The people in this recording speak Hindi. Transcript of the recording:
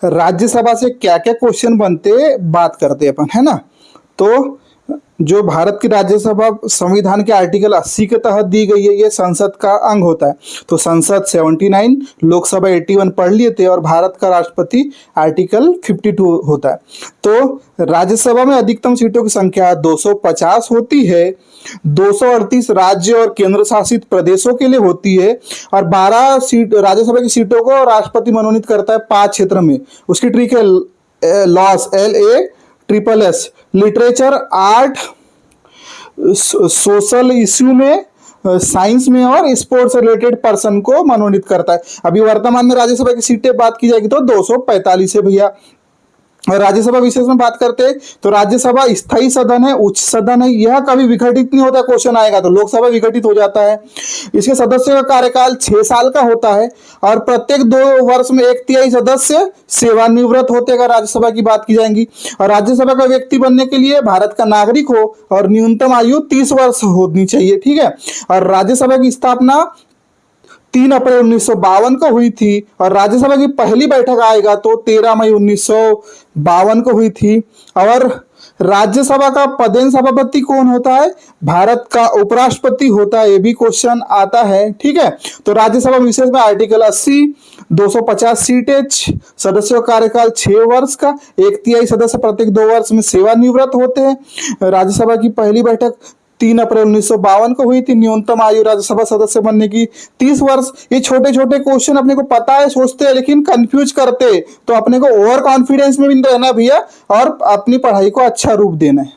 राज्यसभा से क्या क्या क्वेश्चन बनते बात करते अपन, है ना। तो जो भारत की राज्यसभा संविधान के आर्टिकल 80 के तहत दी गई है, ये संसद का अंग होता है। तो संसद 79, लोकसभा 81 पढ़ लिए थे, और भारत का राष्ट्रपति आर्टिकल 52 होता है। तो राज्यसभा में अधिकतम सीटों की संख्या 250 होती है। 238 राज्य और केंद्र शासित प्रदेशों के लिए होती है, और 12 सीट राज्यसभा की सीटों को राष्ट्रपति मनोनीत करता है 5 क्षेत्र में। उसकी ट्रिक है loss, LASSS, literature, art, social issue में, साइंस में, और स्पोर्ट्स से रिलेटेड पर्सन को मनोनीत करता है। अभी वर्तमान में राज्यसभा की सीटें बात की जाएगी तो 245 है भैया। और राज्यसभा विशेष में बात करते हैं तो राज्यसभा स्थायी सदन है, उच्च सदन है, यह कभी विघटित नहीं होता। क्वेश्चन आएगा तो लोकसभा विघटित हो जाता है। इसके सदस्यों का कार्यकाल 6 साल का होता है, और प्रत्येक 2 वर्ष में 1/3 सदस्य सेवानिवृत्त होते हैं अगर राज्यसभा की बात की जाएगी। और राज्यसभा का व्यक्ति बनने के लिए भारत का नागरिक हो और न्यूनतम आयु 30 वर्ष होनी चाहिए, ठीक है। और राज्यसभा की स्थापना 3 अप्रैल 1952 को हुई थी, और राज्यसभा की पहली बैठक आएगा तो 13 मई 1952 को हुई थी। और राज्यसभा का पदेन सभापति कौन होता है? भारत का उपराष्ट्रपति होता है। ये भी क्वेश्चन आता है, ठीक है। तो राज्यसभा विशेष में आर्टिकल 80, 250 सीटें, सदस्यों का कार्यकाल 6 वर्ष का, 1/3 सदस्य प्रत्येक 2 वर्ष में सेवानिवृत्त होते हैं। राज्यसभा की पहली बैठक 3 अप्रैल 1952 को हुई थी। न्यूनतम आयु राज्यसभा सदस्य बनने की 30 वर्ष। ये छोटे छोटे क्वेश्चन अपने को पता है, सोचते हैं, लेकिन कंफ्यूज करते हैं। तो अपने को ओवर कॉन्फिडेंस में भी रहना भैया, और अपनी पढ़ाई को अच्छा रूप देना है।